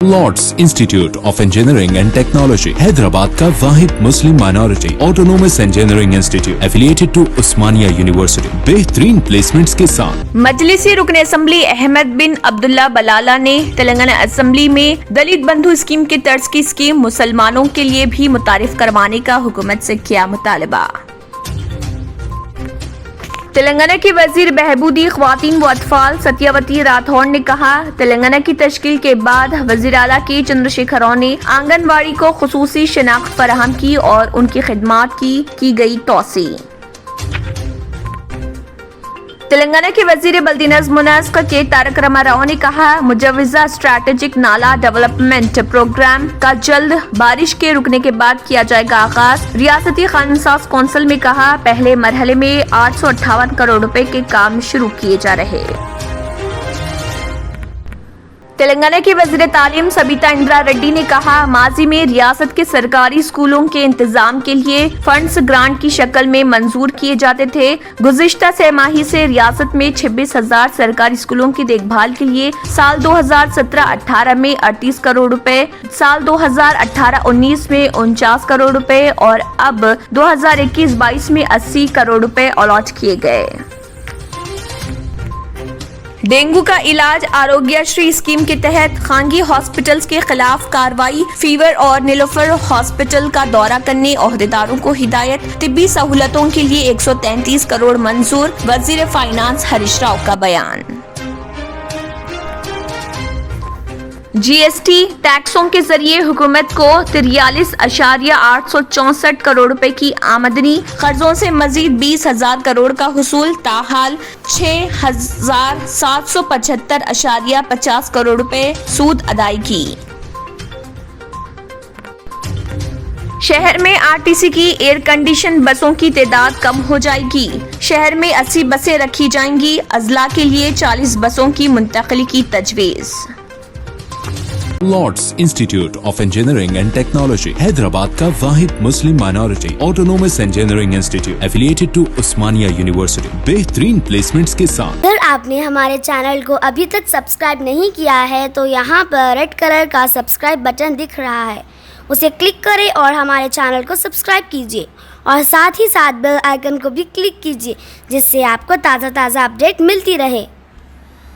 Lord's institute of engineering and technology Hyderabad का वाहिद मुस्लिम minority autonomous engineering institute affiliated to Osmania university बेहतरीन placements के साथ। मजलिसी रुकन असम्बली अहमद बिन अब्दुल्ला बलाला ने तेलंगाना असम्बली में दलित बंधु स्कीम की तर्ज की स्कीम मुसलमानों के लिए भी मुतारिफ करवाने का हुकूमत से किया मुतालबा। तेलंगाना की वजीर बहबूदी ख्वातीन व अतफाल सत्यावती राठौड़ ने कहा, तेलंगाना की तश्कील के बाद वजीर आला के चंद्रशेखर राव ने आंगनबाड़ी को खुसूसी शनाख्त फराहम की और उनकी खिदमात की गई तोसी। तेलंगाना के वजीर बल्दी नज़्म व नस्क के तारक रामाराव ने कहा, मुजव्वजा स्ट्रैटेजिक नाला डेवलपमेंट प्रोग्राम का जल्द बारिश के रुकने के बाद किया जाएगा आगाज। रियासती खानसाज कौंसिल में कहा, पहले मरहले में 858 करोड़ रुपए के काम शुरू किए जा रहे। तेलंगाना की वज़ीर तालीम सबीता इंदिरा रेड्डी ने कहा, माजी में रियासत के सरकारी स्कूलों के इंतजाम के लिए फंड्स ग्रांट की शक्ल में मंजूर किए जाते थे। गुज़िश्ता छमाही से रियासत में 26,000 सरकारी स्कूलों की देखभाल के लिए साल 2017-18 में 38 करोड़ रुपए, साल 2018-19 में 49 करोड़ रुपए और अब 2021-22 में 80 करोड़ रुपए अलॉट किए गए। डेंगू का इलाज आरोग्यश्री स्कीम के तहत खानगी हॉस्पिटल्स के खिलाफ कार्रवाई। फीवर और नीलोफर हॉस्पिटल का दौरा करने ओहदेदारों को हिदायत। तिब्बी सहूलतों के लिए 133 करोड़ मंजूर। वजीर फाइनेंस हरीश राव का बयान। जीएसटी टैक्सों के जरिए हुकूमत को 43,864 करोड़ रुपए की आमदनी। कर्जों से मजीद 20,000 करोड़ का हुसूल। ताहाल 6,775.50 करोड़ रुपए सूद अदायगी। शहर में आरटीसी की एयर कंडीशन बसों की तादाद कम हो जाएगी। शहर में 80 बसें रखी जाएंगी। अजला के लिए 40 बसों की मुंतकिली की तजवीज़। Lords institute of engineering and technology Hyderabad का वाहिद मुस्लिम minority autonomous engineering institute affiliated to Osmania university बेहतरीन प्लेसमेंट्स के साथ। अगर आपने हमारे चैनल को अभी तक सब्सक्राइब नहीं किया है तो यहाँ पर रेड कलर का सब्सक्राइब बटन दिख रहा है, उसे क्लिक करें और हमारे चैनल को सब्सक्राइब कीजिए और साथ ही साथ बेल आइकन को भी क्लिक कीजिए, जिससे आपको ताज़ा अपडेट मिलती रहे।